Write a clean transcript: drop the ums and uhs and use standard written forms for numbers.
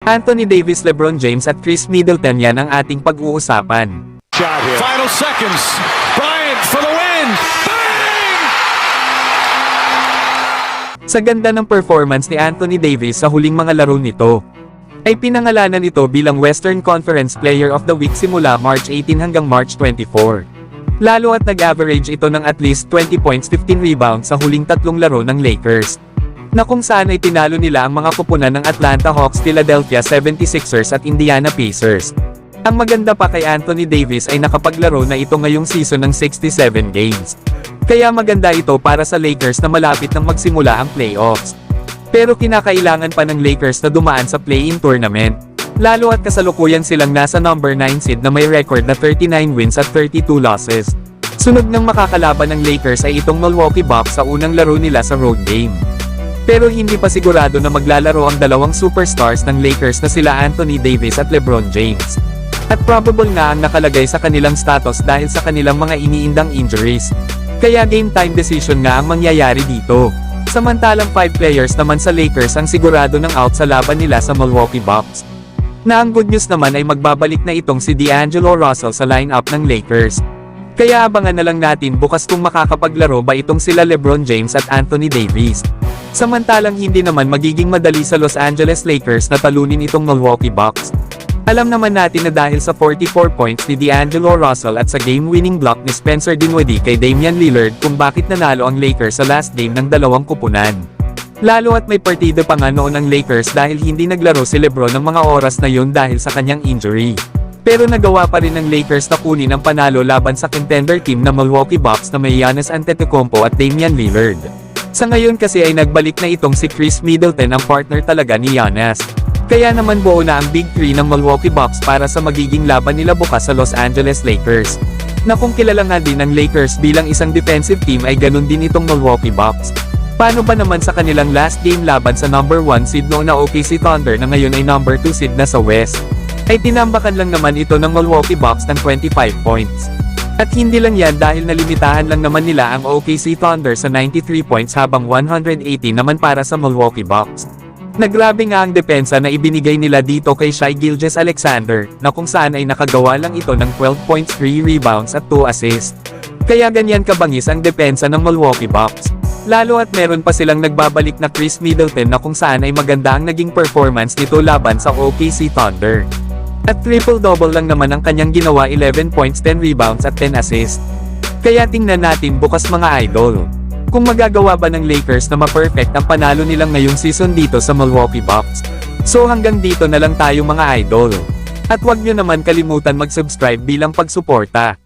Anthony Davis, LeBron James at Chris Middleton, yan ang ating pag-uusapan. Final seconds. Bryant for the win. Bang! Sa ganda ng performance ni Anthony Davis sa huling mga laro nito, ay pinangalanan ito bilang Western Conference Player of the Week simula March 18 hanggang March 24. Lalo at nag-average ito ng at least 20 points 15 rebounds sa huling tatlong laro ng Lakers, na kung saan ay tinalo nila ang mga kupunan ng Atlanta Hawks, Philadelphia 76ers at Indiana Pacers. Ang maganda pa kay Anthony Davis ay nakapaglaro na ito ngayong season ng 67 games. Kaya maganda ito para sa Lakers na malapit nang magsimula ang playoffs. Pero kinakailangan pa ng Lakers na dumaan sa play-in tournament. Lalo at kasalukuyan silang nasa number 9 seed na may record na 39 wins at 32 losses. Sunod ng makakalaban ng Lakers ay itong Milwaukee Bucks sa unang laro nila sa road game. Pero hindi pa sigurado na maglalaro ang dalawang superstars ng Lakers na sila Anthony Davis at LeBron James. At probable nga ang nakalagay sa kanilang status dahil sa kanilang mga iniindang injuries. Kaya game time decision nga ang mangyayari dito. Samantalang 5 players naman sa Lakers ang sigurado ng out sa laban nila sa Milwaukee Bucks. Na ang good news naman ay magbabalik na itong si D'Angelo Russell sa lineup ng Lakers. Kaya abangan na lang natin bukas kung makakapaglaro ba itong sila LeBron James at Anthony Davis. Samantalang hindi naman magiging madali sa Los Angeles Lakers na talunin itong Milwaukee Bucks. Alam naman natin na dahil sa 44 points ni D'Angelo Russell at sa game-winning block ni Spencer Dinwiddie kay Damian Lillard kung bakit nanalo ang Lakers sa last game ng dalawang kupunan. Lalo at may partido pa nga noon ang Lakers dahil hindi naglaro si LeBron ng mga oras na yun dahil sa kanyang injury. Pero nagawa pa rin ng Lakers na kunin ang panalo laban sa contender team na Milwaukee Bucks na may Giannis Antetokounmpo at Damian Lillard. Sa ngayon kasi ay nagbalik na itong si Chris Middleton, ang partner talaga ni Giannis. Kaya naman buo na ang Big 3 ng Milwaukee Bucks para sa magiging laban nila bukas sa Los Angeles Lakers. Na kung kilala nga din ng Lakers bilang isang defensive team ay ganun din itong Milwaukee Bucks. Paano ba naman sa kanilang last game laban sa number 1 seed noong na OKC Thunder na ngayon ay number 2 seed na sa West? Ay tinambakan lang naman ito ng Milwaukee Bucks ng 25 points. At hindi lang yan dahil nalimitahan lang naman nila ang OKC Thunder sa 93 points habang 180 naman para sa Milwaukee Bucks. Nagrabe nga ang depensa na ibinigay nila dito kay Shai Gilgeous-Alexander, na kung saan ay nakagawa lang ito ng 12 points 3 rebounds at 2 assists. Kaya ganyan kabangis ang depensa ng Milwaukee Bucks. Lalo at meron pa silang nagbabalik na Chris Middleton na kung saan ay maganda ang naging performance nito laban sa OKC Thunder. At triple-double lang naman ang kanyang ginawa, 11 points 10 rebounds at 10 assists. Kaya tingnan natin bukas mga idol, kung magagawa ba ng Lakers na ma-perfect ang panalo nilang ngayong season dito sa Milwaukee Bucks. So hanggang dito na lang tayo mga idol. At huwag nyo naman kalimutan mag-subscribe bilang pagsuporta.